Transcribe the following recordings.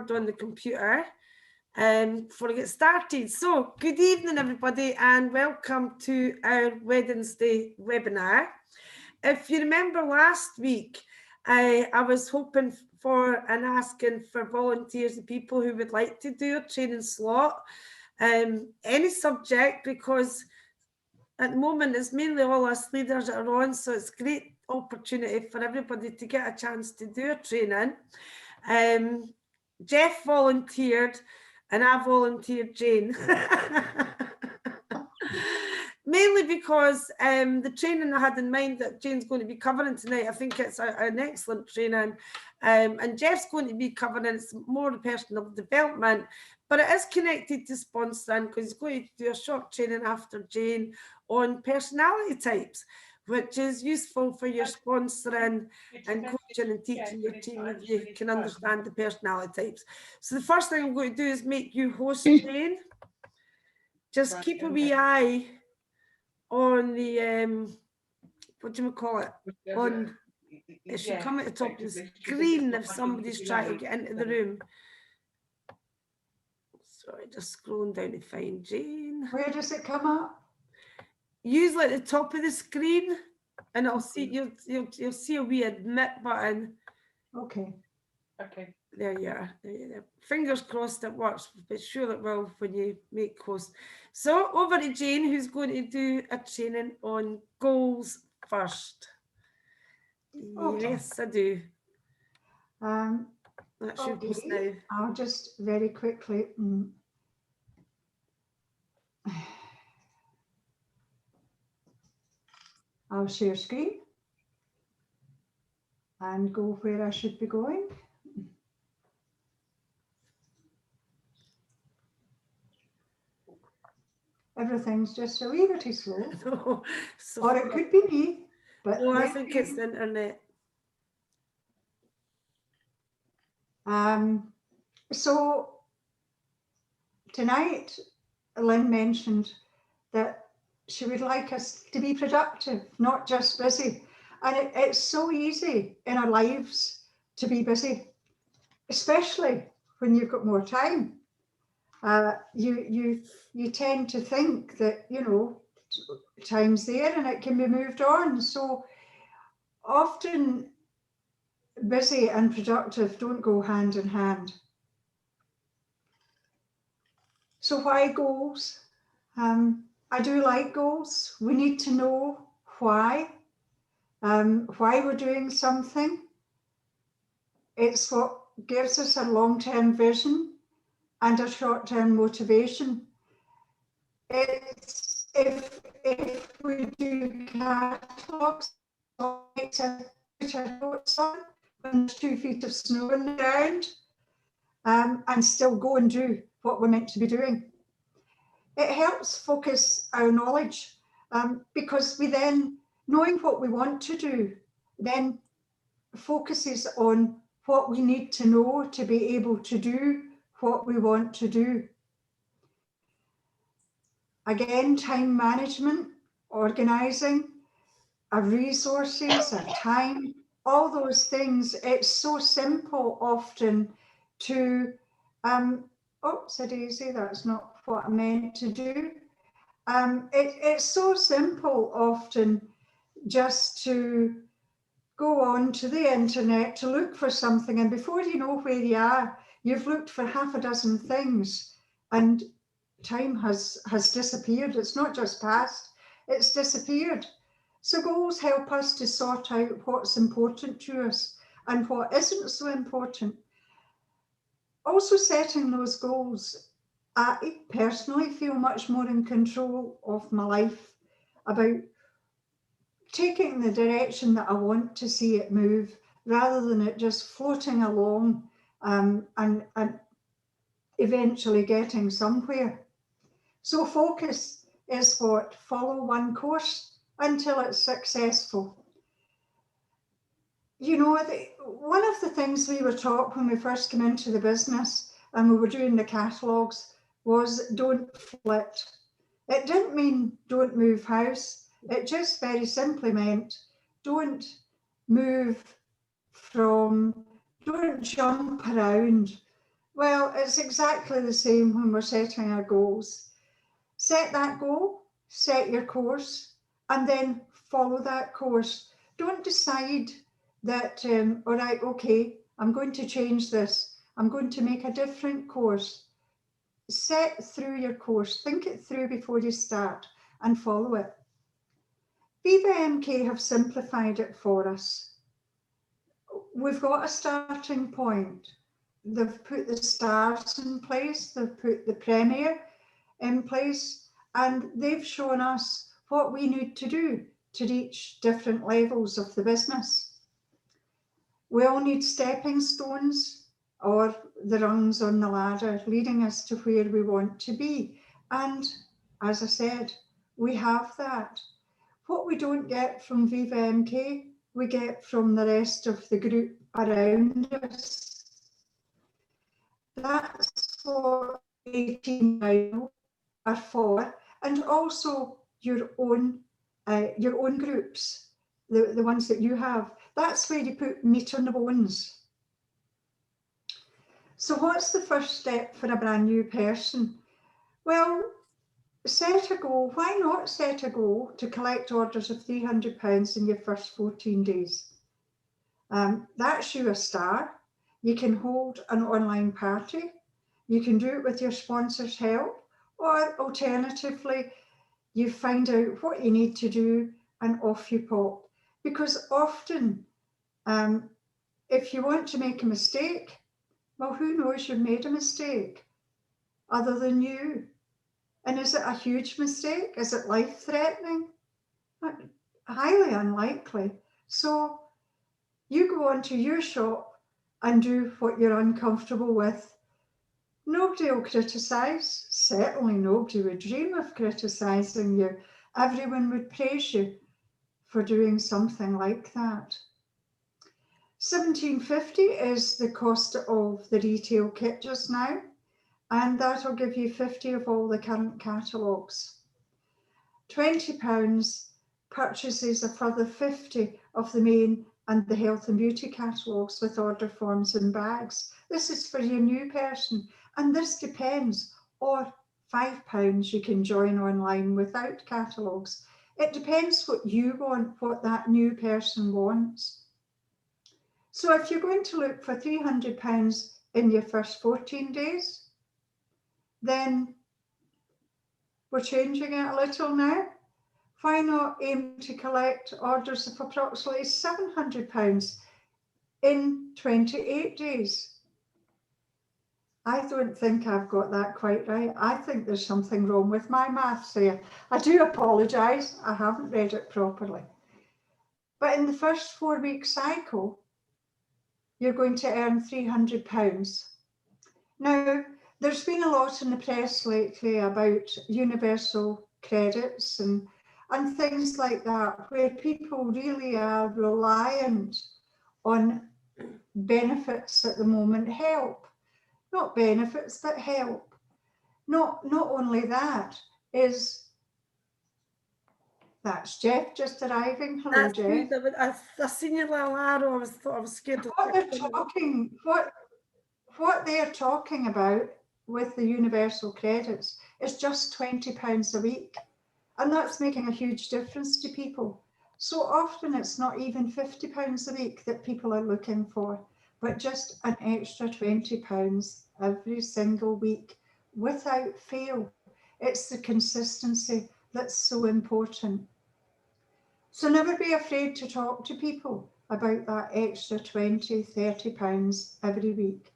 word on the computer before I get started. So good evening everybody and welcome to our Wednesday webinar. If you remember last week, I was hoping for and asking for volunteers and people who would like to do a training slot, any subject, because at the moment it's mainly all us leaders that are on, so it's a great opportunity for everybody to get a chance to do a training. Geoff volunteered and I volunteered Jane. Mainly because the training I had in mind that Jane's going to be covering tonight, I think it's an excellent training. And Geoff's going to be covering, it's more personal development, but it is connected to sponsoring because he's going to do a short training after Jane on personality types, which is useful for your sponsoring and coaching and teaching your team if you can understand the personality types. So the first thing I'm going to do is make you host, Jane. Just keep a wee eye on the, what do you call it? On, it should come at the top of the screen if somebody's trying to get into the room. Sorry, just scrolling down to find Jane. Where does it come up? Usually at the top of the screen, and I'll see you'll see a wee admit button. Okay. Okay. There you are. There you are. Fingers crossed it works, but sure it will when you make host. So over to Jane, who's going to do a training on goals first. Okay. Yes, I do. That's your host now. I'll just very quickly. I'll share screen and go where I should be going. Everything's just a wee bit slow. No, so or it could be me. But no, I think it's the internet. So tonight, Lynn mentioned that she would like us to be productive, not just busy. And it's so easy in our lives to be busy, especially when you've got more time. You tend to think that, you know, time's there and it can be moved on. So often busy and productive don't go hand in hand. So why goals? I do like goals. We need to know why we're doing something. It's what gives us a long-term vision and a short-term motivation. It's if we do catalogues, put our notes on when there's 2 feet of snow in the ground, and still go and do what we're meant to be doing. It helps focus our knowledge because we then, knowing what we want to do, then focuses on what we need to know to be able to do what we want to do. Again, time management, organising, our resources, our time, all those things. It's so simple often to, oops, a daisy, that's not what I meant to do. It's so simple often just to go on to the internet to look for something, and before you know where you are, you've looked for half a dozen things and time has disappeared. It's not just passed, it's disappeared. So goals help us to sort out what's important to us and what isn't so important. Also, setting those goals, I personally feel much more in control of my life, about taking the direction that I want to see it move, rather than it just floating along and eventually getting somewhere. So focus is what? Follow one course until it's successful. You know, one of the things we were taught when we first came into the business and we were doing the catalogues was don't flit. It didn't mean don't move house. It just very simply meant don't move don't jump around. Well, it's exactly the same when we're setting our goals. Set that goal, set your course, and then follow that course. Don't decide that, all right, okay, I'm going to change this. I'm going to make a different course. Set through your course, think it through before you start and follow it. Viva MK have simplified it for us. We've got a starting point. They've put the stars in place, they've put the premier in place, and they've shown us what we need to do to reach different levels of the business. We all need stepping stones or the rungs on the ladder leading us to where we want to be. And as I said, we have that. What we don't get from Viva MK, we get from the rest of the group around us. That's what 18 Rhino are for, and also your own groups, the ones that you have. That's where you put meat on the bones. So what's the first step for a brand new person? Well, set a goal. Why not set a goal to collect orders of £300 in your first 14 days? That's you a star. You can hold an online party. You can do it with your sponsor's help, or alternatively, you find out what you need to do and off you pop. Because often, if you want to make a mistake, well, who knows you've made a mistake other than you? And is it a huge mistake? Is it life-threatening? Highly unlikely. So you go onto your shop and do what you're uncomfortable with. Nobody will criticise. Certainly nobody would dream of criticising you. Everyone would praise you for doing something like that. £17.50 is the cost of the retail kit just now, and that'll give you 50 of all the current catalogues. £20 purchases a further 50 of the main and the health and beauty catalogues with order forms and bags. This is for your new person, and this depends. Or £5 you can join online without catalogues. It depends what you want, what that new person wants. So if you're going to look for £300 in your first 14 days, then we're changing it a little now. Why not aim to collect orders of approximately £700 in 28 days? I don't think I've got that quite right. I think there's something wrong with my maths here. I do apologise, I haven't read it properly. But in the first 4-week cycle, you're going to earn £300. Now, there's been a lot in the press lately about universal credits and things like that, where people really are reliant on benefits at the moment, help. Not benefits, but help. Not only that, that's Geoff just arriving. Hello, That's Geoff. good. I seen your little arrow. I was scared. What they're talking about with the universal credits is just £20 a week. And that's making a huge difference to people. So often it's not even £50 a week that people are looking for, but just an extra £20 every single week without fail. It's the consistency that's so important. So never be afraid to talk to people about that extra £20, £30 every week.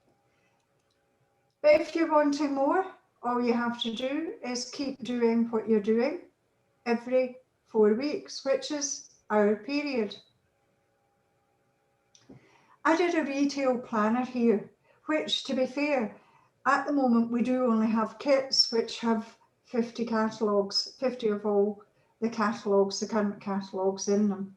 But if you're wanting more, all you have to do is keep doing what you're doing every 4 weeks, which is our period. I did a retail planner here, which, to be fair, at the moment we do only have kits which have 50 catalogues, 50 of all the catalogues, the current catalogues in them.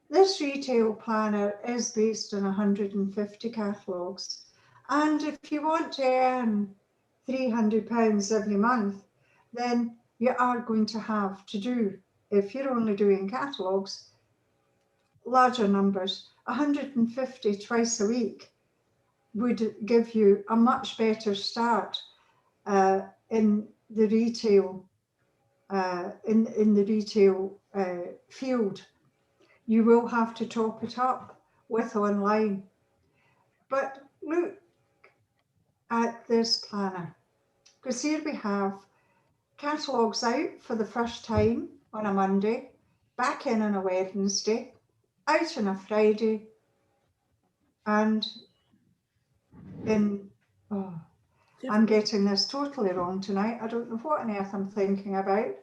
This retail planner is based on 150 catalogues. And if you want to earn £300 every month, then you are going to have to do, if you're only doing catalogues, larger numbers, 150 twice a week. would give you a much better start in the retail field. You will have to top it up with online. But look at this planner, because here we have catalogues out for the first time on a Monday, back in on a Wednesday, out on a Friday, and in, oh, I'm getting this totally wrong tonight. I don't know what on earth I'm thinking about.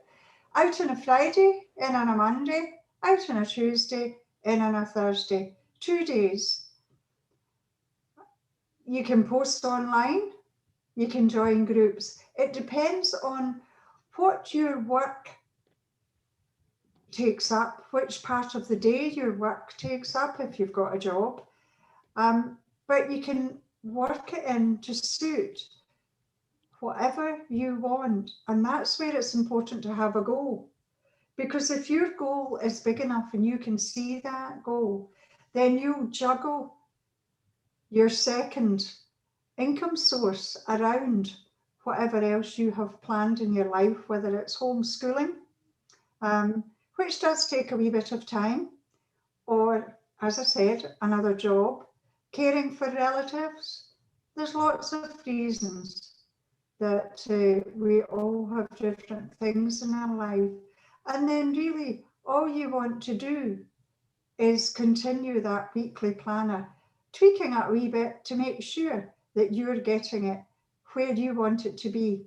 Out on a Friday, in on a Monday, out on a Tuesday, in on a Thursday. 2 days. You can post online, you can join groups. It depends on what your work takes up, which part of the day your work takes up if you've got a job. But you can work it in to suit whatever you want. And that's where it's important to have a goal. Because if your goal is big enough and you can see that goal, then you'll juggle your second income source around whatever else you have planned in your life, whether it's homeschooling, which does take a wee bit of time, or, as I said, another job, caring for relatives. There's lots of reasons that we all have different things in our life. And then really all you want to do is continue that weekly planner, tweaking it a wee bit to make sure that you're getting it where you want it to be.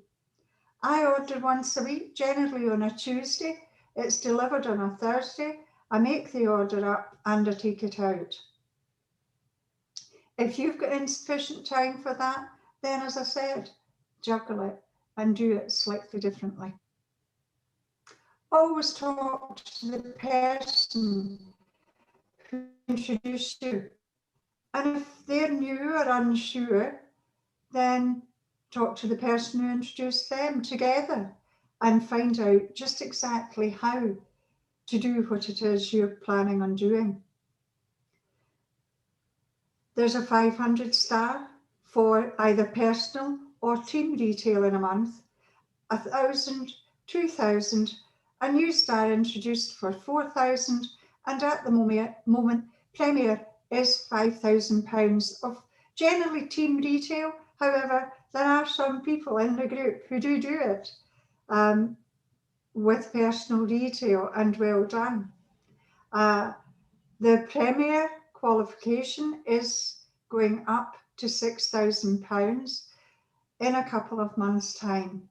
I order once a week, generally on a Tuesday. It's delivered on a Thursday. I make the order up and I take it out. If you've got insufficient time for that, then as I said, juggle it and do it slightly differently. Always talk to the person who introduced you. And if they're new or unsure, then talk to the person who introduced them together and find out just exactly how to do what it is you're planning on doing. There's a 500 star for either personal or team retail in a month, 1,000, 2,000, a new star introduced for 4,000, and at the moment Premier is £5,000 of generally team retail. However, there are some people in the group who do it with personal retail, and well done. The Premier qualification is going up to £6,000 in a couple of months' time.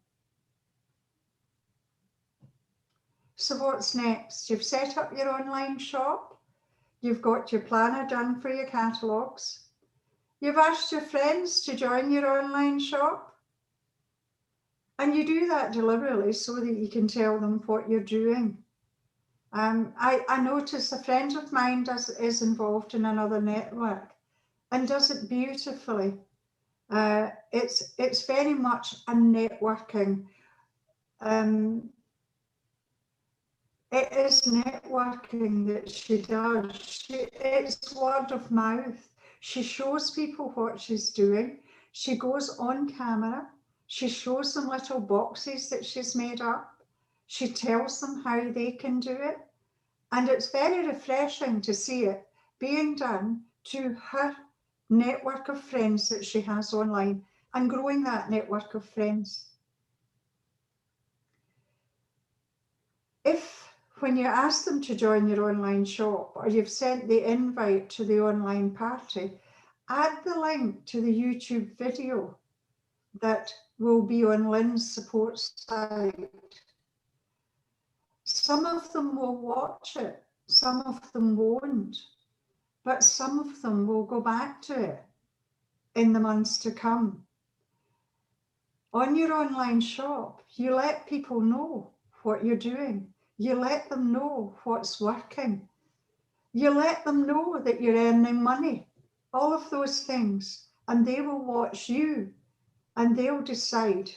So what's next? You've set up your online shop, you've got your planner done for your catalogues, you've asked your friends to join your online shop, and you do that deliberately so that you can tell them what you're doing. I notice a friend of mine is involved in another network and does it beautifully. It's very much a networking. It is networking that she does. It's word of mouth. She shows people what she's doing. She goes on camera. She shows them little boxes that she's made up. She tells them how they can do it. And it's very refreshing to see it being done to her network of friends that she has online and growing that network of friends. If when you ask them to join your online shop or you've sent the invite to the online party, add the link to the YouTube video that will be on Lynn's support site. Some of them will watch it, some of them won't, but some of them will go back to it in the months to come. On your online shop, you let people know what you're doing. You let them know what's working. You let them know that you're earning money, all of those things, and they will watch you and they'll decide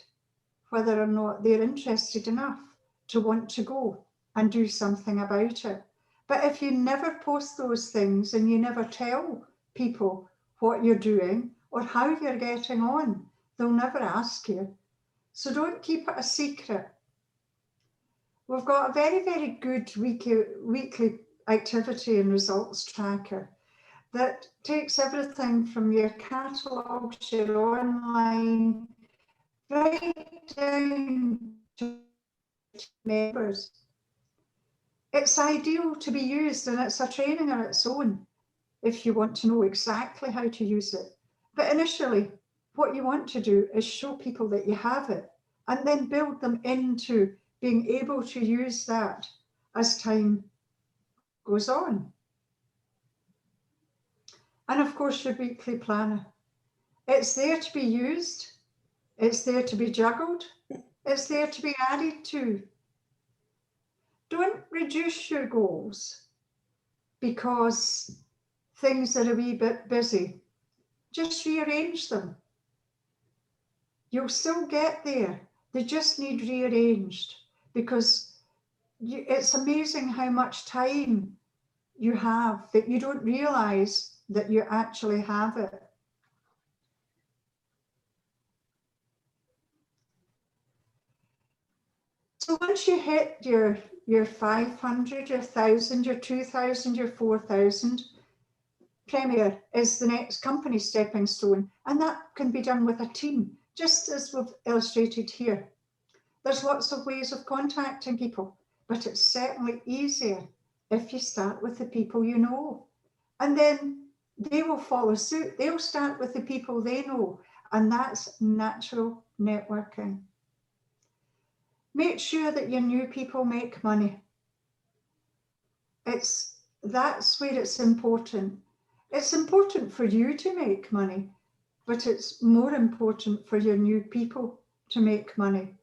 whether or not they're interested enough to want to go and do something about it. But if you never post those things and you never tell people what you're doing or how you're getting on. They'll never ask you. So don't keep it a secret. We've got a very, very good weekly activity and results tracker that takes everything from your catalogues, your online, right down to members. It's ideal to be used, and it's a training on its own if you want to know exactly how to use it. But initially, what you want to do is show people that you have it and then build them into being able to use that as time goes on. And of course, your weekly planner. It's there to be used, it's there to be juggled, it's there to be added to. Don't reduce your goals because things are a wee bit busy. Just rearrange them. You'll still get there. They just need rearranged, because it's amazing how much time you have that you don't realize that you actually have it. So once you hit your 500, your 1,000, your 2,000, your 4,000, Premier is the next company stepping stone, and that can be done with a team, just as we've illustrated here. There's lots of ways of contacting people, but it's certainly easier if you start with the people you know, and then they will follow suit. They'll start with the people they know, and that's natural networking. Make sure that your new people make money. That's where it's important. It's important for you to make money, but it's more important for your new people to make money.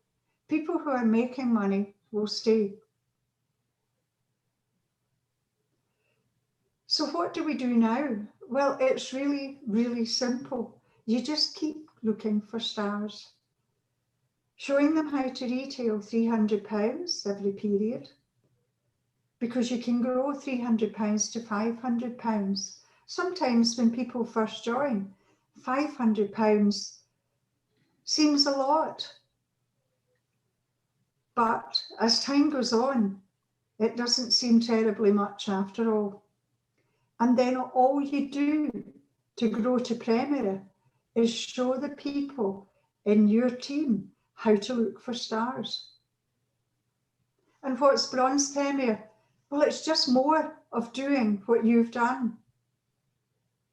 People who are making money will stay. So what do we do now? Well, it's really, really simple. You just keep looking for stars, showing them how to retail £300 every period, because you can grow £300 to £500. Sometimes when people first join, £500 seems a lot. But as time goes on, it doesn't seem terribly much after all. And then all you do to grow to Premier is show the people in your team how to look for stars. And what's Bronze Premier? Well, it's just more of doing what you've done.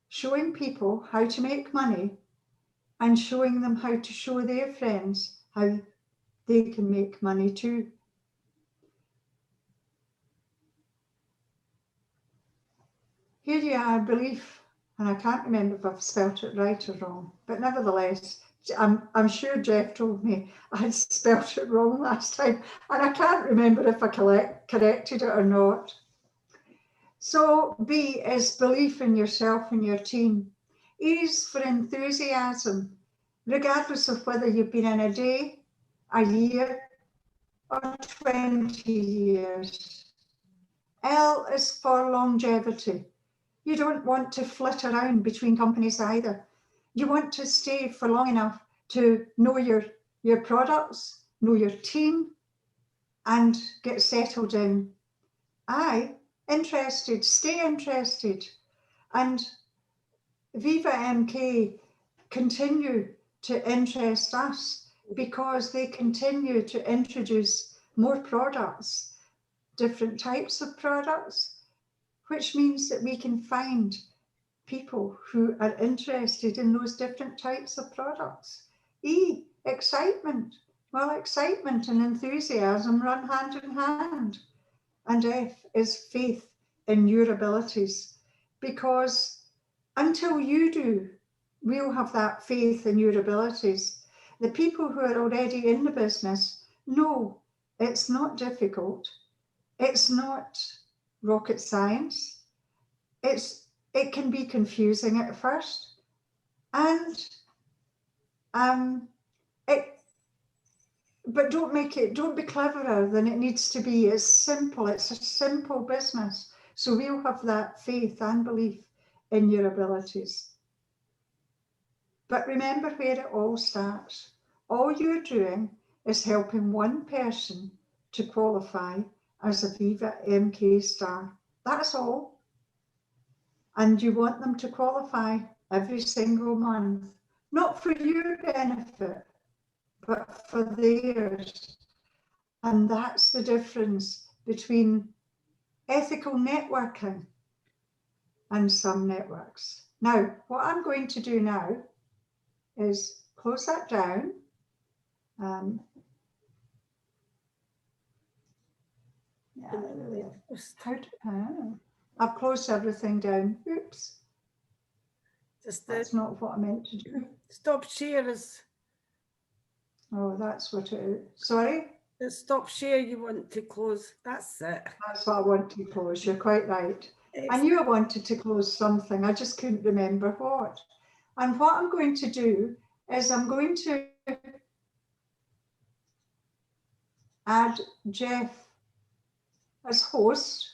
Showing people how to make money and showing them how to show their friends how they can make money too. Here you are, belief, and I can't remember if I've spelt it right or wrong, but nevertheless, I'm sure Geoff told me I had spelt it wrong last time, and I can't remember if I corrected it or not. So B is belief in yourself and your team. E is for enthusiasm, regardless of whether you've been in a day, a year, or 20 years. L is for longevity. You don't want to flit around between companies either. You want to stay for long enough to know your products, know your team, and get settled in. I, interested, stay interested. And Viva MK continue to interest us because they continue to introduce more products, different types of products, which means that we can find people who are interested in those different types of products. E, excitement. Well, excitement and enthusiasm run hand in hand. And F is faith in your abilities, because until you do, we'll have that faith in your abilities. The people who are already in the business know it's not difficult. It's not rocket science. It can be confusing at first, and but don't be cleverer than it needs to be. It's simple. It's a simple business. So we'll have that faith and belief in your abilities. But remember where it all starts. All you're doing is helping one person to qualify as a Viva MK star. That's all. And you want them to qualify every single month, not for your benefit, but for theirs. And that's the difference between ethical networking and some networks. Now, what I'm going to do now is close that down. I've closed everything down. Oops. That's not what I meant to do. Stop share is. Oh, that's what it is. Sorry? The stop share you want to close. That's it. That's what I want to close. You're quite right. I knew I wanted to close something. I just couldn't remember what. And what I'm going to do is I'm going to add Geoff as host.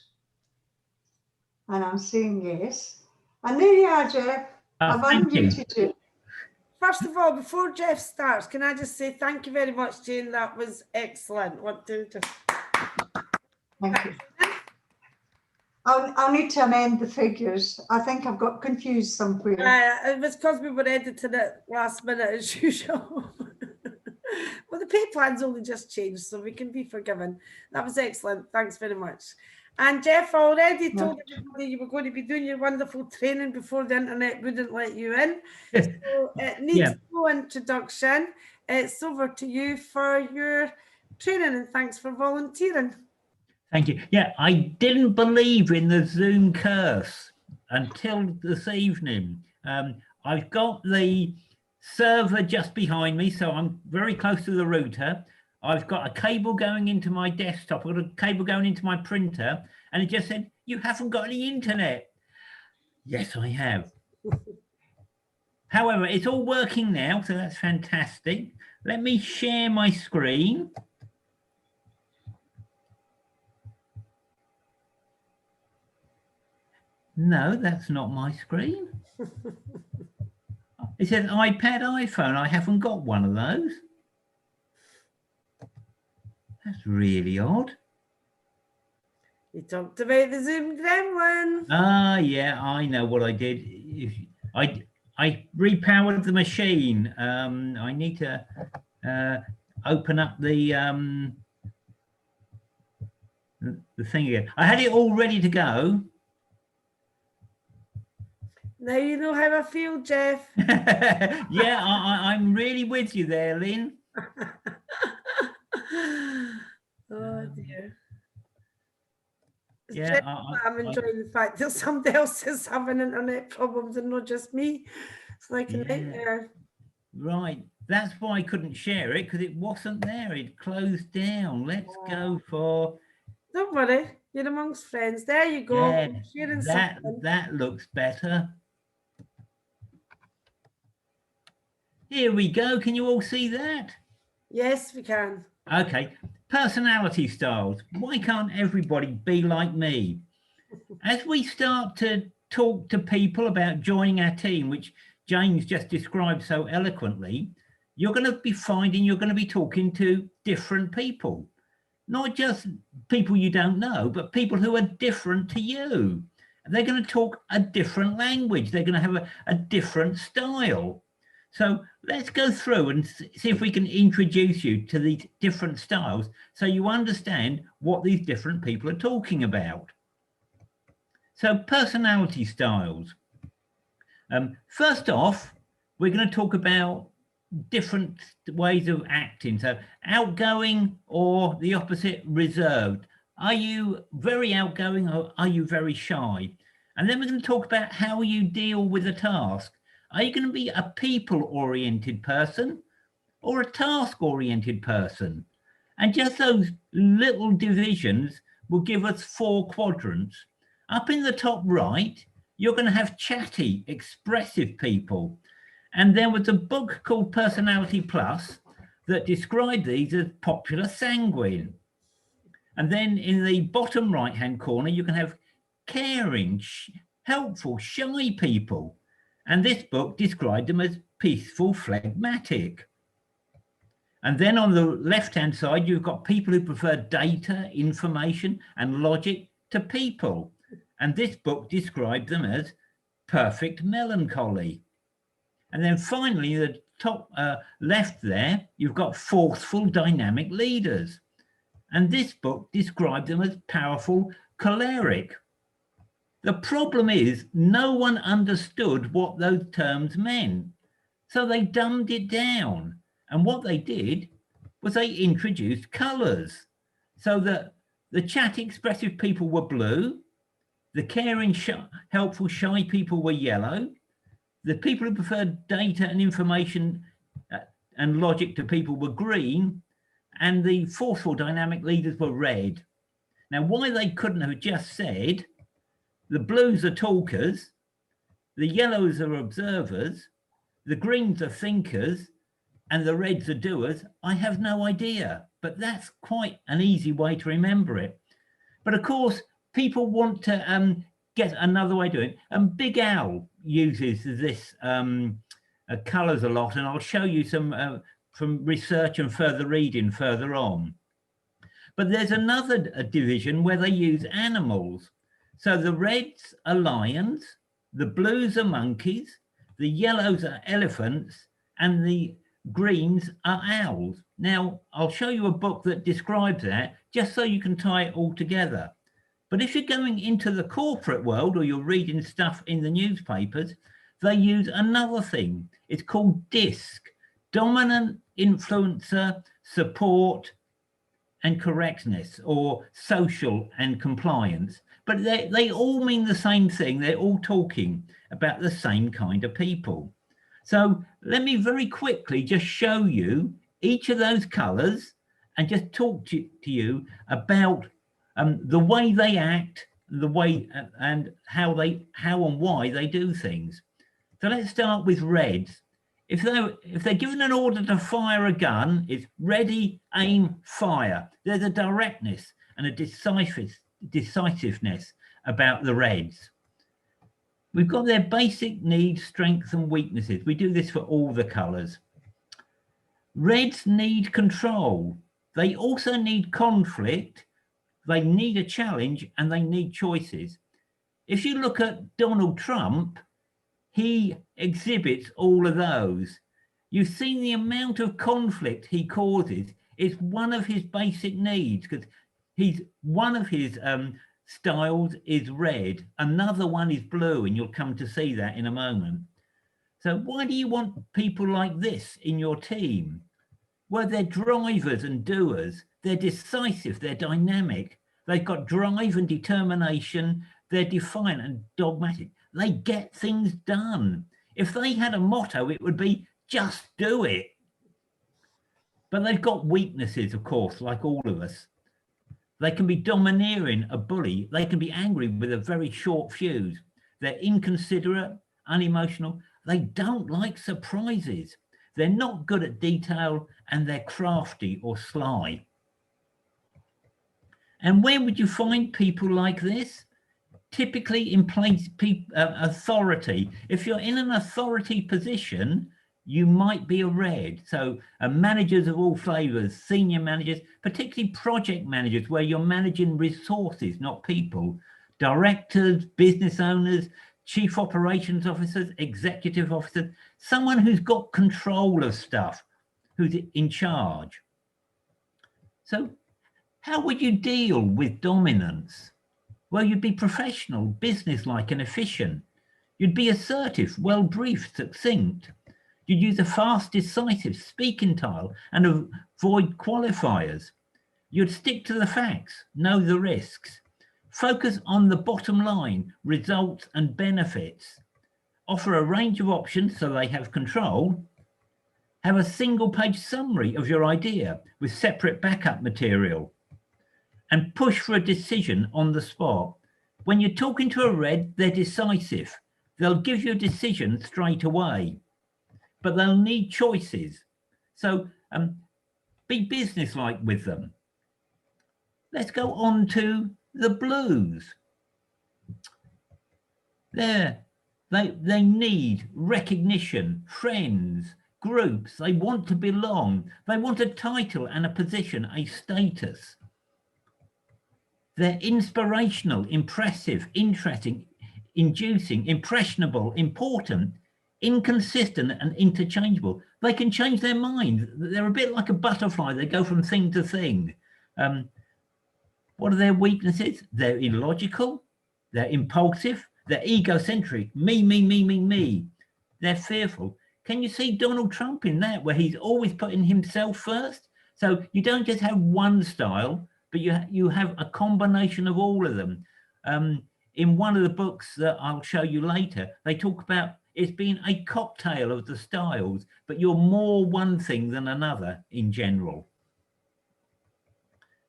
And I'm saying yes. And there you are, Geoff. I've unmuted you. First of all, before Geoff starts, can I just say thank you very much, Jane? That was excellent. Want to just... Thank you. I'll need to amend the figures. I think I've got confused somewhere. It was because we were editing it last minute as usual. Well, the pay plan's only just changed, so we can be forgiven. That was excellent. Thanks very much. And Geoff, I already told everybody you were going to be doing your wonderful training before the internet wouldn't let you in. So it needs no introduction. It's over to you for your training, and thanks for volunteering. Thank you. Yeah, I didn't believe in the Zoom curse until this evening. I've got the server just behind me, so I'm very close to the router. I've got a cable going into my desktop, I've got a cable going into my printer, and it just said, you haven't got any internet. Yes, I have. However, it's all working now, so that's fantastic. Let me share my screen. No, that's not my screen. It says iPad, iPhone. I haven't got one of those. That's really odd. You talked about the Zoom gremlin. Ah, yeah, I know what I did. I repowered the machine. I need to open up the thing again. I had it all ready to go. Now you know how I feel, Geoff. Yeah, I'm really with you there, Lynn. Oh dear. Yeah, I'm enjoying the fact that somebody else is having internet problems and not just me. It's like a nightmare. Right, that's why I couldn't share it, because it wasn't there. It closed down. Let's go for... Don't worry, you're amongst friends. There you go. Yeah, that looks better. Here we go. Can you all see that? Yes, we can. Okay. Personality styles. Why can't everybody be like me? As we start to talk to people about joining our team, which James just described so eloquently, you're going to be finding you're going to be talking to different people. Not just people you don't know, but people who are different to you. They're going to talk a different language. They're going to have a different style. So let's go through and see if we can introduce you to these different styles so you understand what these different people are talking about. So personality styles. First off, we're going to talk about different ways of acting. So outgoing or the opposite, reserved. Are you very outgoing or are you very shy? And then we're going to talk about how you deal with a task. Are you going to be a people-oriented person or a task-oriented person? And just those little divisions will give us 4 quadrants. Up in the top right, you're going to have chatty, expressive people. And there was a book called Personality Plus that described these as popular sanguine. And then in the bottom right-hand corner, you can have caring, helpful, shy people. And this book described them as peaceful, phlegmatic. And then on the left-hand side, you've got people who prefer data, information, and logic to people. And this book described them as perfect melancholy. And then finally, the top left there, you've got forceful, dynamic leaders. And this book described them as powerful, choleric. The problem is no one understood what those terms meant. So they dumbed it down. And what they did was they introduced colours so that the chat expressive people were blue, the caring, helpful, shy people were yellow, the people who preferred data and information and logic to people were green, and the forceful dynamic leaders were red. Now, why they couldn't have just said the blues are talkers, the yellows are observers, the greens are thinkers, and the reds are doers, I have no idea. But that's quite an easy way to remember it. But of course, people want to get another way of doing it. And Big Al uses this colours a lot, and I'll show you some from research and further reading further on. But there's another division where they use animals. So the reds are lions, the blues are monkeys, the yellows are elephants, and the greens are owls. Now, I'll show you a book that describes that, just so you can tie it all together. But if you're going into the corporate world or you're reading stuff in the newspapers, they use another thing. It's called DISC, dominant, influencer, support, and correctness, or social and compliance. But they all mean the same thing. They're all talking about the same kind of people. So let me very quickly just show you each of those colours and just talk to you about the way they act, the way and how and why they do things. So let's start with reds. If they're given an order to fire a gun, it's ready, aim, fire. There's a directness and a decisiveness about the reds. We've got their basic needs, strengths, and weaknesses. We do this for all the colours. Reds need control. They also need conflict. They need a challenge, and they need choices. If you look at Donald Trump, he exhibits all of those. You've seen the amount of conflict he causes. It's one of his basic needs, because one of his styles is red, another one is blue, and you'll come to see that in a moment. So why do you want people like this in your team? Well, they're drivers and doers. They're decisive, they're dynamic. They've got drive and determination. They're defiant and dogmatic. They get things done. If they had a motto, it would be just do it. But they've got weaknesses, of course, like all of us. They can be domineering, a bully. They can be angry with a very short fuse. They're inconsiderate, unemotional. They don't like surprises. They're not good at detail, and they're crafty or sly. And where would you find people like this? Typically in place, authority. If you're in an authority position, you might be a red. So managers of all flavors, senior managers, particularly project managers, where you're managing resources, not people, directors, business owners, chief operations officers, executive officers, someone who's got control of stuff, who's in charge. So how would you deal with dominance? Well, you'd be professional, businesslike, and efficient. You'd be assertive, well-briefed, succinct. You'd use a fast, decisive speaking style and avoid qualifiers. You'd stick to the facts, know the risks. Focus on the bottom line, results and benefits. Offer a range of options so they have control. Have a single-page summary of your idea with separate backup material. And push for a decision on the spot. When you're talking to a red, they're decisive. They'll give you a decision straight away, but they'll need choices. So be businesslike with them. Let's go on to the blues. They're They need recognition, friends, groups. They want to belong. They want a title and a position, a status. They're inspirational, impressive, interesting, inducing, impressionable, important, inconsistent, and interchangeable. They can change their mind. They're a bit like a butterfly. They go from thing to thing. What are their weaknesses? They're illogical. They're impulsive. They're egocentric. Me. They're fearful. Can you see Donald Trump in that, where he's always putting himself first? So you don't just have one style, but you have a combination of all of them. In one of the books that I'll show you later, they talk about it's being a cocktail of the styles, but you're more one thing than another in general.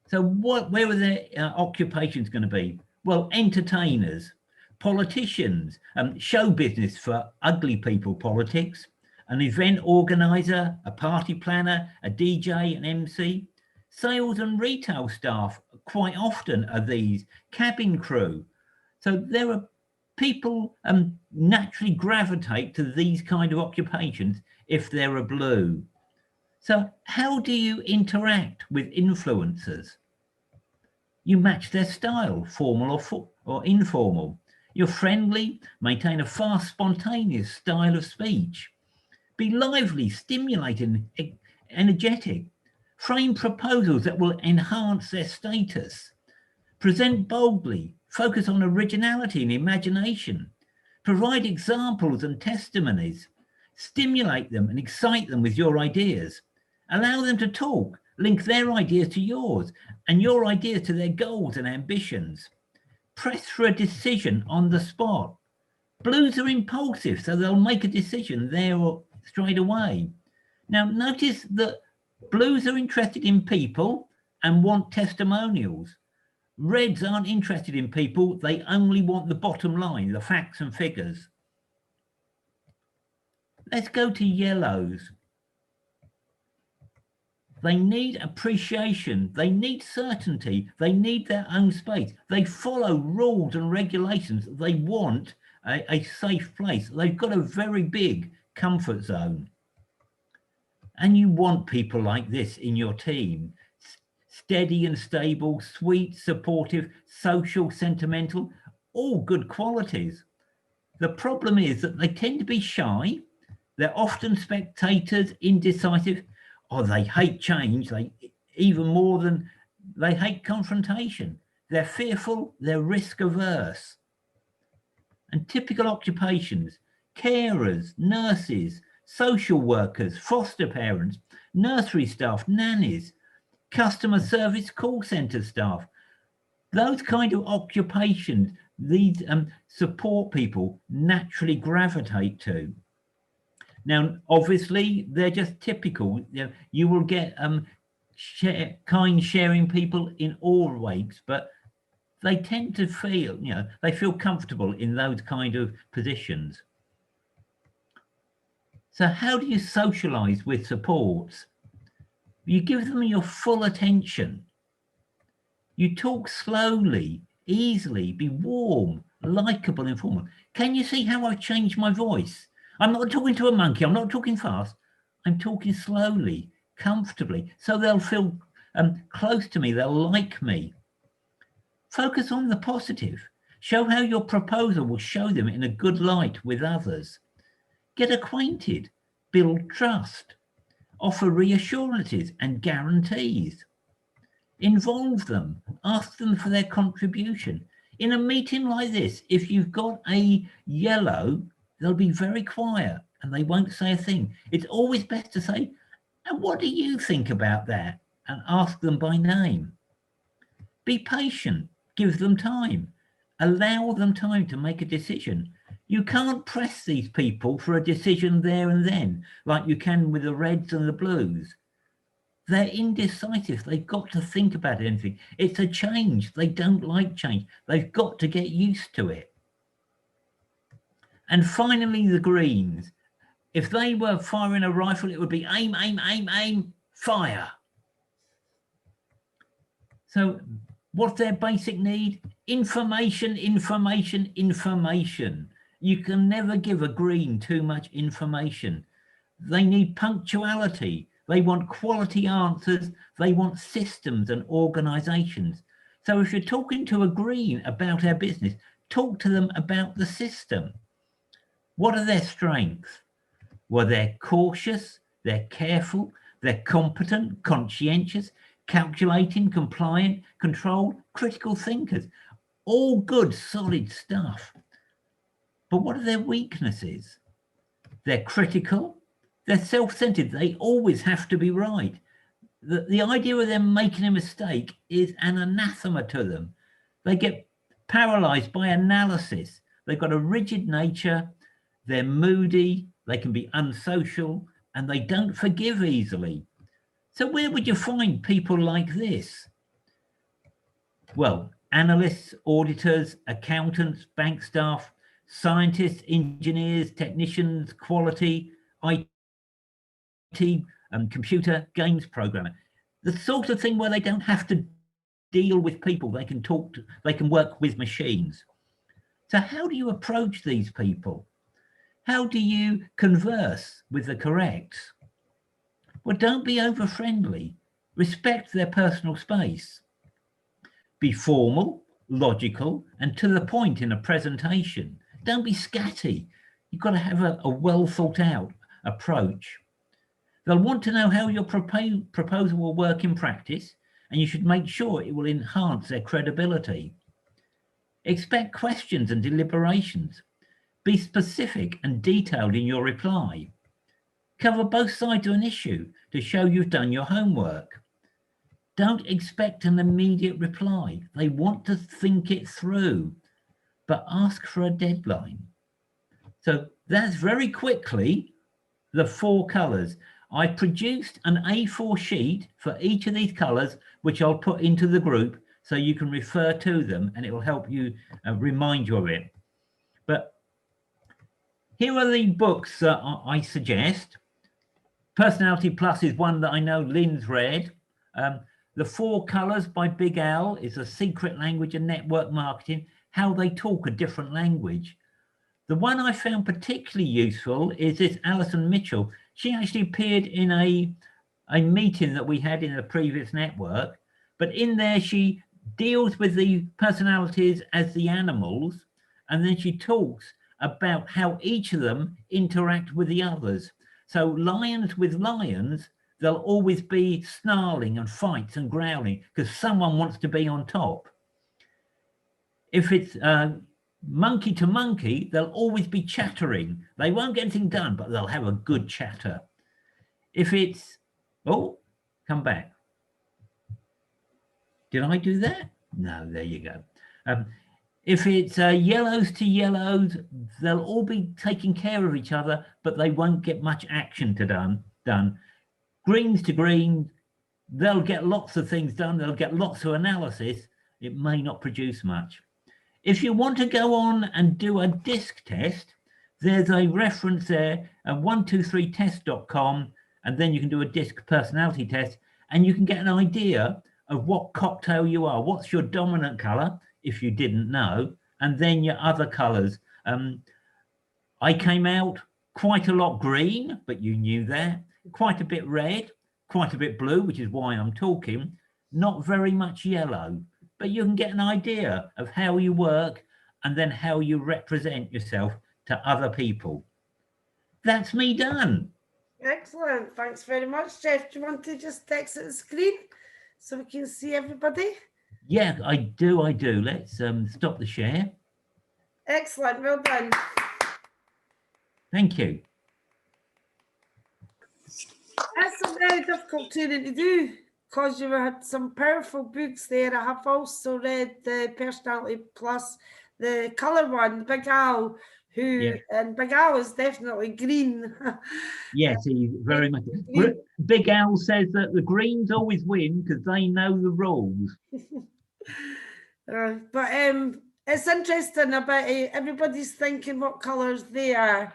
So where are their occupations going to be? Well, entertainers, politicians, show business for ugly people politics, an event organizer, a party planner, a DJ, an MC, sales and retail staff quite often are these, cabin crew. So there are people naturally gravitate to these kind of occupations if they're a blue. So how do you interact with influencers? You match their style, formal or informal. You're friendly, maintain a fast, spontaneous style of speech. Be lively, stimulating, energetic. Frame proposals that will enhance their status. Present boldly, focus on originality and imagination. Provide examples and testimonies. Stimulate them and excite them with your ideas. Allow them to talk. Link their ideas to yours and your ideas to their goals and ambitions. Press for a decision on the spot. Blues are impulsive, so they'll make a decision there or straight away. Now, notice that blues are interested in people and want testimonials. Reds aren't interested in people, they only want the bottom line, the facts and figures. Let's go to yellows. They need appreciation, they need certainty, they need their own space. They follow rules and regulations. They want a safe place. They've got a very big comfort zone. And you want people like this in your team. Steady and stable, sweet, supportive, social, sentimental, all good qualities. The problem is that they tend to be shy. They're often spectators, indecisive, or they hate change, even more than they hate confrontation. They're fearful, they're risk averse. And typical occupations, carers, nurses, social workers, foster parents, nursery staff, nannies, customer service call center staff, those kind of occupations, these support people naturally gravitate to. Now, obviously, they're just typical. You will get kind, sharing people in all ranks, but they tend to feel, they feel comfortable in those kind of positions. So how do you socialize with supports? You give them your full attention. You talk slowly, easily, be warm, likable, informal. Can you see how I've changed my voice? I'm not talking to a monkey, I'm not talking fast. I'm talking slowly, comfortably, so they'll feel close to me, they'll like me. Focus on the positive. Show how your proposal will show them in a good light with others. Get acquainted, build trust, offer reassurances and guarantees. Involve them, ask them for their contribution. In a meeting like this, if you've got a yellow, they'll be very quiet and they won't say a thing. It's always best to say, and what do you think about that? And ask them by name. Be patient, give them time. Allow them time to make a decision. You can't press these people for a decision there and then, like you can with the reds and the blues. They're indecisive. They've got to think about anything. It's a change. They don't like change. They've got to get used to it. And finally, the greens. If they were firing a rifle, it would be aim, aim, aim, aim, fire. So what's their basic need? Information, information, information. You can never give a green too much information. They need punctuality. They want quality answers. They want systems and organizations. So if you're talking to a green about our business, talk to them about the system. What are their strengths? Well, they're cautious, they're careful, they're competent, conscientious, calculating, compliant, controlled, critical thinkers. All good, solid stuff. But what are their weaknesses? They're critical, they're self-centered, they always have to be right. The idea of them making a mistake is an anathema to them. They get paralyzed by analysis. They've got a rigid nature, they're moody, they can be unsocial, and they don't forgive easily. So where would you find people like this? Well, analysts, auditors, accountants, bank staff, scientists, engineers, technicians, quality, IT, computer, games programmer. The sort of thing where they don't have to deal with people. They can talk to, they can work with machines. So how do you approach these people? How do you converse with the corrects? Well, don't be over friendly. Respect their personal space. Be formal, logical, and to the point in a presentation. Don't be scatty. You've got to have a well thought out approach. They'll want to know how your proposal will work in practice, and you should make sure it will enhance their credibility. Expect questions and deliberations. Be specific and detailed in your reply. Cover both sides of an issue to show you've done your homework. Don't expect an immediate reply. They want to think it through, but ask for a deadline. So that's very quickly the 4 colours. I produced an A4 sheet for each of these colours, which I'll put into the group so you can refer to them and it will help you remind you of it. But here are the books that I suggest. Personality Plus is one that I know Lynn's read. The 4 Colours by Big Al is a secret language and network marketing, how they talk a different language. The one I found particularly useful is this Alison Mitchell. She actually appeared in a meeting that we had in the previous network, but in there she deals with the personalities as the animals, and then she talks about how each of them interact with the others. So lions with lions, there'll always be snarling and fights and growling because someone wants to be on top. If it's monkey to monkey, they'll always be chattering. They won't get anything done, but they'll have a good chatter. If it's, oh, come back. Did I do that? No, there you go. If it's yellows to yellows, they'll all be taking care of each other, but they won't get much action done. Greens to green, they'll get lots of things done. They'll get lots of analysis. It may not produce much. If you want to go on and do a disc test, there's a reference there at 123test.com, and then you can do a disc personality test, and you can get an idea of what cocktail you are. What's your dominant color, if you didn't know, and then your other colors. I came out quite a lot green, but you knew that. Quite a bit red, quite a bit blue, which is why I'm talking. Not very much yellow, but you can get an idea of how you work and then how you represent yourself to other people. That's me done. Excellent. Thanks very much, Geoff. Do you want to just exit the screen so we can see everybody? Yeah, I do. Let's stop the share. Excellent. Well done. Thank you. That's a very difficult training to do because you had some powerful books there. I have also read the Personality Plus, the colour one, Big Al, and Big Al is definitely green. Yes, he's very much. Big Al says that the Greens always win because they know the rules. But it's interesting about everybody's thinking what colours they are.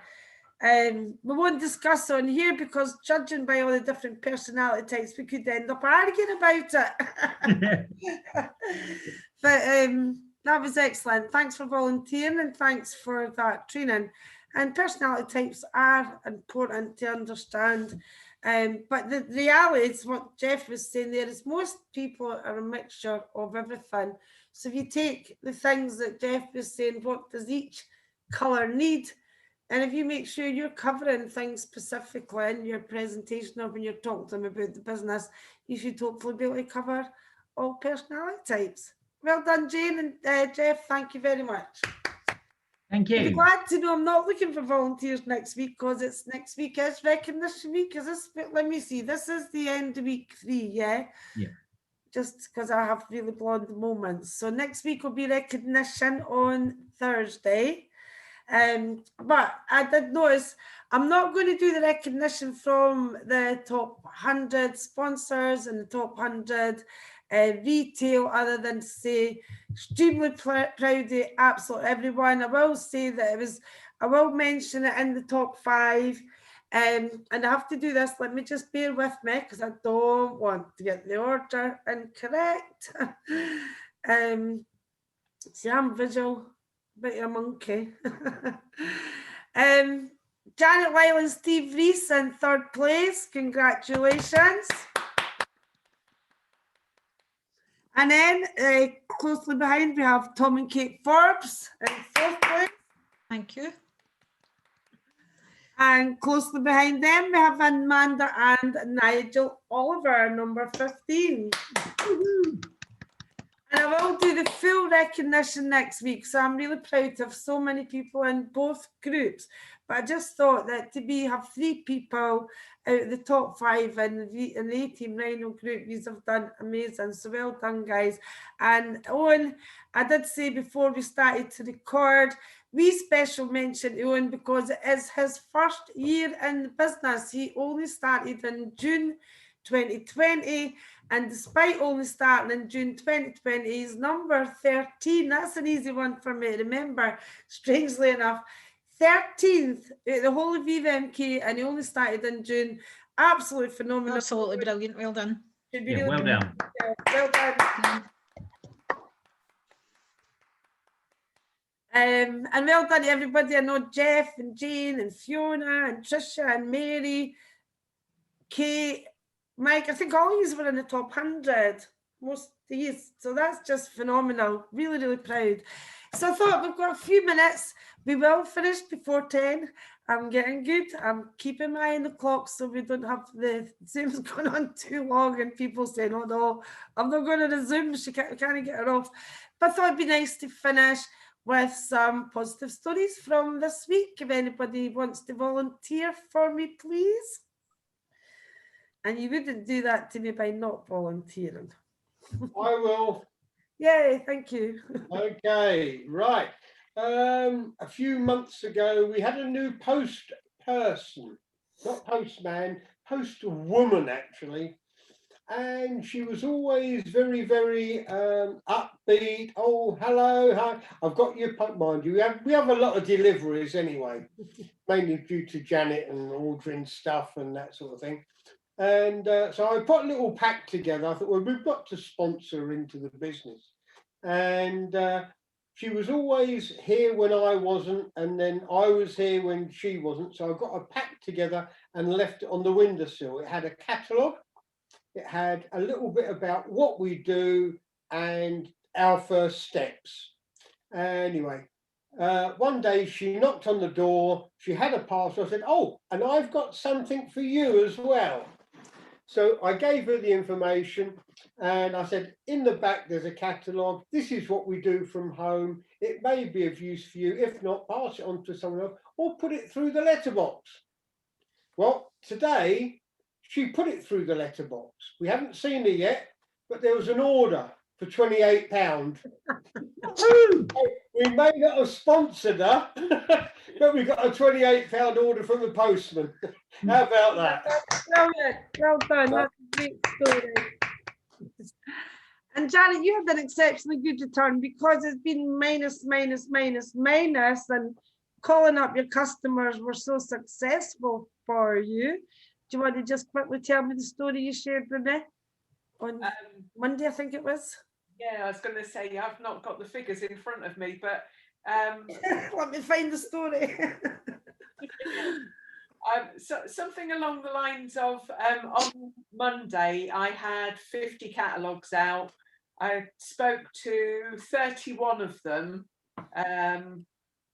We won't discuss on here because judging by all the different personality types, we could end up arguing about it. that was excellent. Thanks for volunteering and thanks for that training. And personality types are important to understand. But the reality is what Geoff was saying there is most people are a mixture of everything. So if you take the things that Geoff was saying, what does each colour need? And if you make sure you're covering things specifically in your presentation or when you're talking to them about the business, you should hopefully be able to cover all personality types. Well done, Jane and Geoff. Thank you very much. Thank I'll be you. glad to know I'm not looking for volunteers next week because it's next week is recognition week. Is this? Let me see. This is the end of week 3, yeah. Yeah. Just because I have really blonde moments. So next week will be recognition on Thursday. But I did notice I'm not going to do the recognition from the top 100 sponsors and the top 100 retail, other than to say extremely proud of absolutely everyone. I will say that I will mention it in the top 5. And I have to do this. Let me just bear with me because I don't want to get the order incorrect. See, I'm visual. Bit of a monkey. Janet Lyle and Steve Rees in 3rd place. Congratulations. And then closely behind we have Tom and Kate Forbes in 4th place. Thank you. And closely behind them we have Amanda and Nigel Oliver, number 15. And I will do the full recognition next week. So I'm really proud to have so many people in both groups. But I just thought that to have 3 people out of the top 5 in the A-Team Rhino group, you have done amazing. So well done, guys. And Owen, I did say before we started to record, we special mention Owen because it is his first year in the business. He only started in June 2020. And despite only starting in June 2020, he's number 13. That's an easy one for me to remember, strangely enough. 13th at the whole of VMK, and he only started in June. Absolutely phenomenal. Absolutely brilliant. Well done. Yeah, well done. Well done. And well done to everybody. I know Geoff and Jane and Fiona and Tricia and Mary, Kate, Mike. I think all of you were in the top 100. Most of these. So that's just phenomenal. Really, really proud. So I thought we've got a few minutes. We will finish before 10. I'm getting good. I'm keeping my eye on the clock so we don't have the Zoom's going on too long and people saying, oh no, I'm not going to the Zoom. She can't get her off. But I thought it'd be nice to finish with some positive stories from this week. If anybody wants to volunteer for me, please. And you wouldn't do that to me by not volunteering. I will. Yay, thank you. Okay, right. A few months ago, we had a new post person, not postman, post woman actually. And she was always very, very upbeat. Oh, hello, hi. I've got your mind you. We have a lot of deliveries anyway, mainly due to Janet and ordering stuff and that sort of thing. And so I put a little pack together. I thought, well, we've got to sponsor her into the business. And she was always here when I wasn't, and then I was here when she wasn't. So I got a pack together and left it on the windowsill. It had a catalogue. It had a little bit about what we do and our first steps. Anyway, one day she knocked on the door. She had a parcel. I said, oh, and I've got something for you as well. So I gave her the information and I said, in the back, there's a catalogue. This is what we do from home. It may be of use for you. If not, pass it on to someone else or put it through the letterbox. Well, today, she put it through the letterbox. We haven't seen it yet, but there was an order for £28. We may not have sponsored her, but we got a £28 order from the postman. How about that? Brilliant. Well done. That's a great story. And Janet, you had an exceptionally good return because it's been minus, and calling up your customers were so successful for you. Do you want to just quickly tell me the story you shared with me on Monday, I think it was? Yeah, I was going to say I've not got the figures in front of me, but Let me find the story. so, something along the lines of on Monday I had 50 catalogues out. I spoke to 31 of them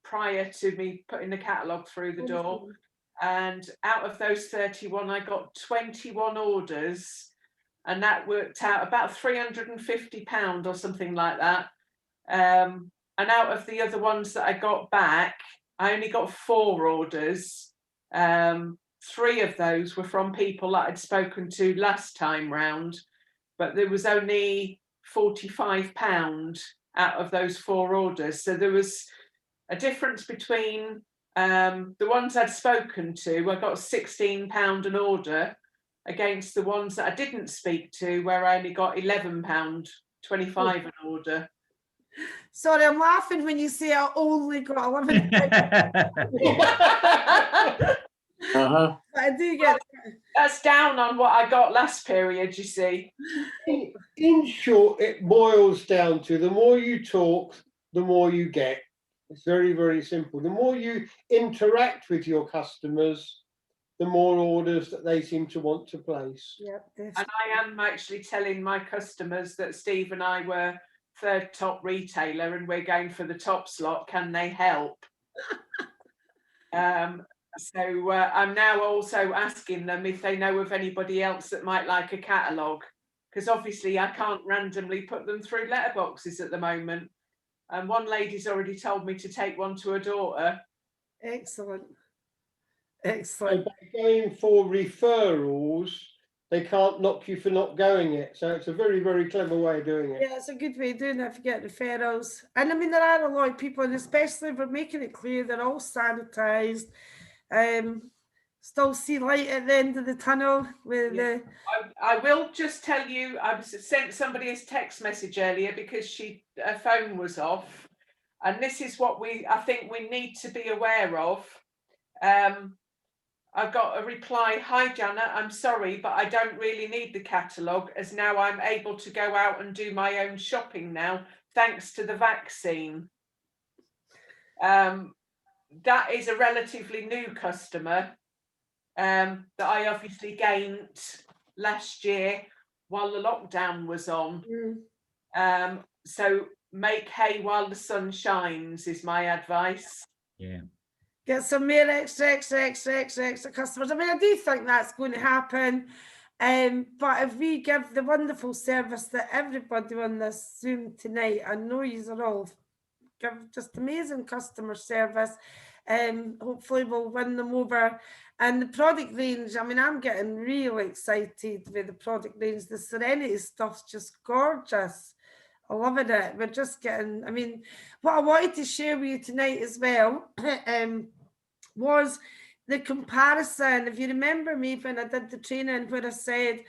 prior to me putting the catalogue through the door, and out of those 31 I got 21 orders, and that worked out about £350 or something like that. And out of the other ones that I got back, I only got 4 orders. 3 of those were from people that I'd spoken to last time round, but there was only £45 out of those 4 orders. So there was a difference between the ones I'd spoken to, I got £16 an order, against the ones that I didn't speak to, where I only got £11.25 an order. Sorry, I'm laughing when you say I only got 11. Uh-huh. But I do get That's down on what I got last period, you see. In short, it boils down to the more you talk, the more you get. It's very, very simple. The more you interact with your customers, the more orders that they seem to want to place. Yep, And I am actually telling my customers that Steve and I were 3rd top retailer and we're going for the top slot. Can they help? So I'm now also asking them if they know of anybody else that might like a catalogue, because obviously I can't randomly put them through letterboxes at the moment. And one lady's already told me to take one to her daughter. Excellent. So Excellent. by going for referrals, they can't knock you for not going it. So it's a very, very clever way of doing it. Yeah, it's a good way of doing it if you get referrals. And I mean, there are a lot of people, and especially if we're making it clear they're all sanitised. Still see light at the end of the tunnel with Yeah. the. I will just tell you, I sent somebody a text message earlier because her phone was off, and this is what I think we need to be aware of. I got a reply, "Hi Janet, I'm sorry, but I don't really need the catalogue, as now I'm able to go out and do my own shopping now, thanks to the vaccine." That is a relatively new customer that I obviously gained last year while the lockdown was on. So make hay while the sun shines is my advice. Yeah. Get some more extra customers. I mean, I do think that's going to happen. But if we give the wonderful service that everybody on this Zoom tonight, I know you are all give just amazing customer service, hopefully we'll win them over. And the product range, I mean, I'm getting really excited with the product range. The Serenity stuff's just gorgeous. I'm loving it. We're just getting, I mean, what I wanted to share with you tonight as well was the comparison. If you remember me when I did the training where I said,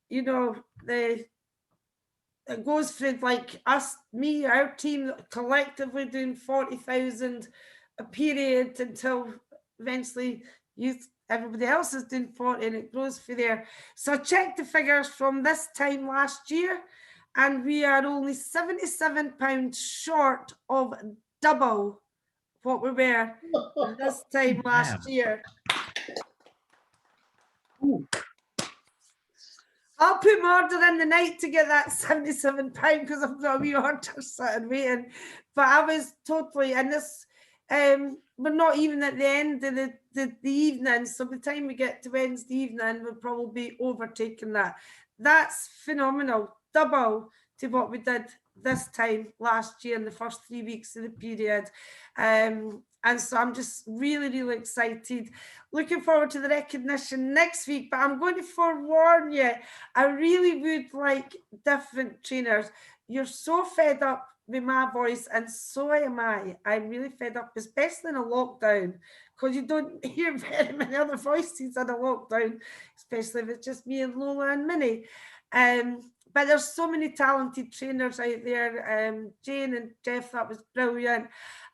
you know, it goes through like us, me, our team collectively doing 40,000 a period until eventually everybody else is doing 40, and it goes through there. So I checked the figures from this time last year, and we are only £77 short of double what we were this time last year. I'll put my order in the night to get that £77 because I've got a wee order sitting waiting. But I was totally, and this, we're not even at the end of the evening. So by the time we get to Wednesday evening, we'll probably be overtaking that. That's phenomenal, double to what we did this time last year in the first 3 weeks of the period. And so I'm just really, really excited. Looking forward to the recognition next week, but I'm going to forewarn you, I really would like different trainers. You're so fed up with my voice, and so am I. I'm really fed up, especially in a lockdown, because you don't hear very many other voices in a lockdown, especially if it's just me and Lola and Minnie. But there's so many talented trainers out there. Jane and Geoff, that was brilliant.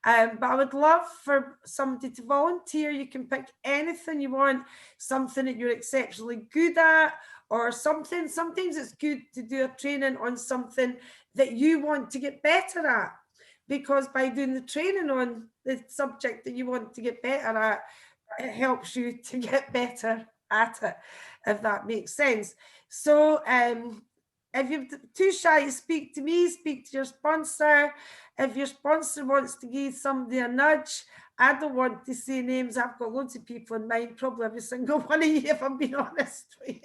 But I would love for somebody to volunteer. You can pick anything you want, something that you're exceptionally good at, or something. Sometimes it's good to do a training on something that you want to get better at, because by doing the training on the subject that you want to get better at, it helps you to get better at it, if that makes sense. So if you're too shy to speak to me, speak to your sponsor. If your sponsor wants to give somebody a nudge, I don't want to say names. I've got loads of people in mind, probably every single one of you, if I'm being honest with you.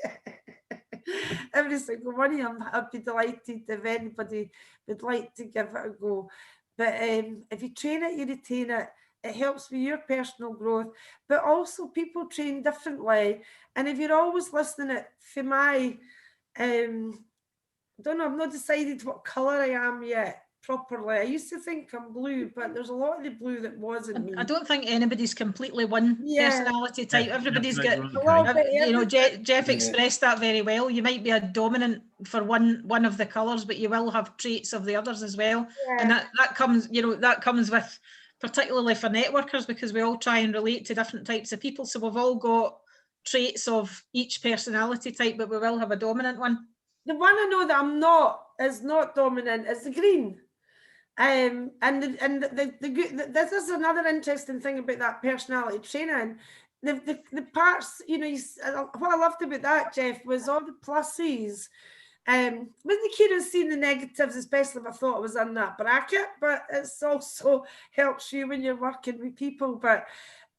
Every single one of you, I'd be delighted if anybody would like to give it a go. But if you train it, you retain it. It helps with your personal growth, but also people train differently. And if you're always listening for my, I don't know, I've not decided what colour I am yet properly. I used to think I'm blue, but there's a lot of the blue that wasn't me. I don't think anybody's completely one personality type. That's Everybody's got, right, Kate. you know, Geoff Yeah. expressed that very well. You might be a dominant for one of the colours, but you will have traits of the others as well. And that comes, you know, that comes with, particularly for networkers, because we all try and relate to different types of people. So we've all got traits of each personality type, but we will have a dominant one. The one I know that I'm not is not dominant is the green. And this is another interesting thing about that personality training. The parts, you know, what I loved about that, Geoff, was all the pluses. Wasn't Kieran seeing the negatives, especially if I thought I was in that bracket, but it's also helps you when you're working with people. But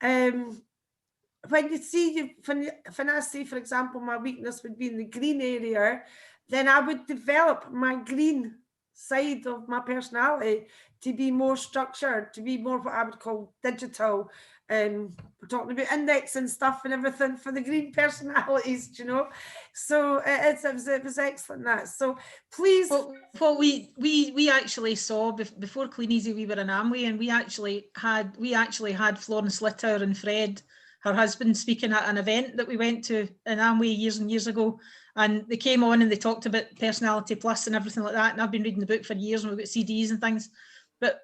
when you see, when I say, for example, my weakness would be in the green area, then I would develop my green side of my personality to be more structured, to be more what I would call digital. We're talking about index and stuff and everything for the green personalities, you know. So it was excellent that. So please. Well, we actually saw before Clean Easy, we were in Amway, and we actually had Florence Litter and Fred, her husband, speaking at an event that we went to in Amway years and years ago. And they came on and they talked about Personality Plus and everything like that. And I've been reading the book for years, and we've got CDs and things. But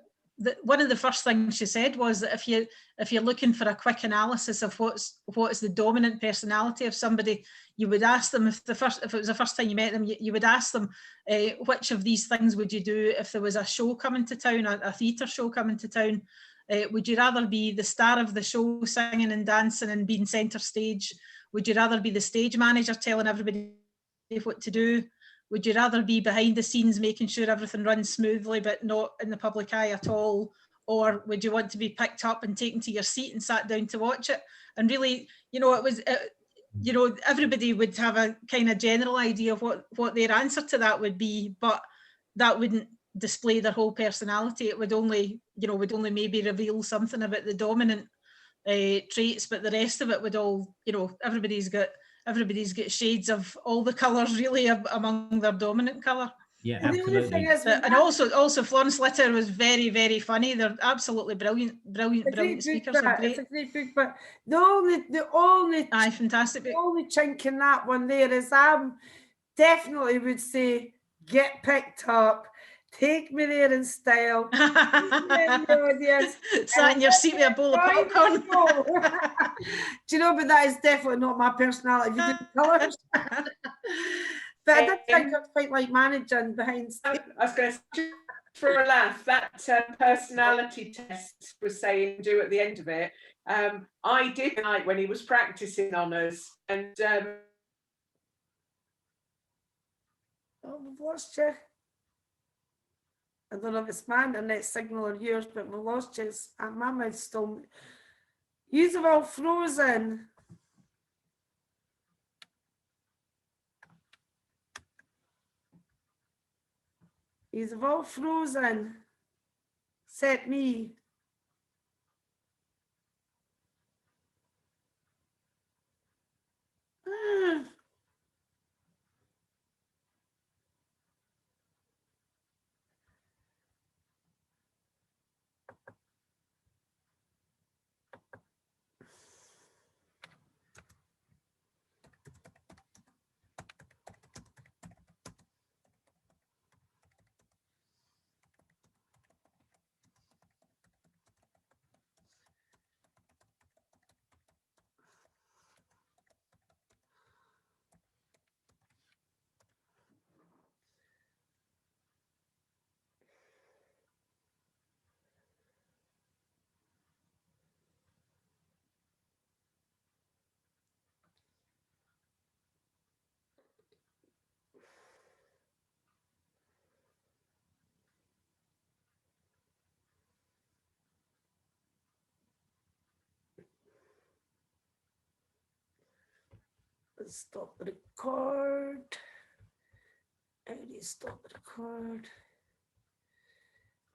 one of the first things she said was that if you're looking for a quick analysis of what is the dominant personality of somebody, you would ask them, if it was the first time you met them, you would ask them, which of these things would you do if there was a show coming to town, a theatre show coming to town? Would you rather be the star of the show, singing and dancing and being centre stage? Would you rather be the stage manager telling everybody what to do? Would you rather be behind the scenes making sure everything runs smoothly but not in the public eye at all? Or would you want to be picked up and taken to your seat and sat down to watch it? And really, you know, you know, everybody would have a kind of general idea of what their answer to that would be, but that wouldn't display their whole personality. It would only, you know, maybe reveal something about the dominant traits, but the rest of it would all, you know, everybody's got shades of all the colours really among their dominant colour. Yeah, And absolutely. the only thing is, And also Florence Litter was very, very funny. They're absolutely brilliant speakers. It's a great book, but the only fantastic book. The only chink in that one there is definitely would say, get picked up, take me there in style. Sat in your seat with a bowl of popcorn. Do you know, but that is definitely not my personality. If you do colours. But I did think I was quite like managing behind stage. I was going to say, for a laugh, that personality test was saying do at the end of it. I did like when he was practicing on us, and oh, we've lost you. I don't know if it's my internet signal or yours, but we've lost you. My mouth's still. Yous have all frozen. Yous have all frozen. Except me. Let's stop the record. How do you stop the record?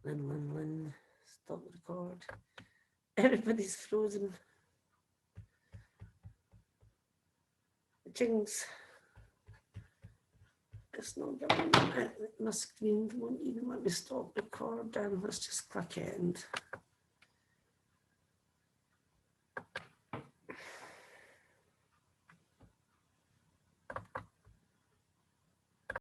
Lynn, stop the record. Everybody's frozen. Jings. It's not going. My screen won't even let me stop recording. Let's just click end.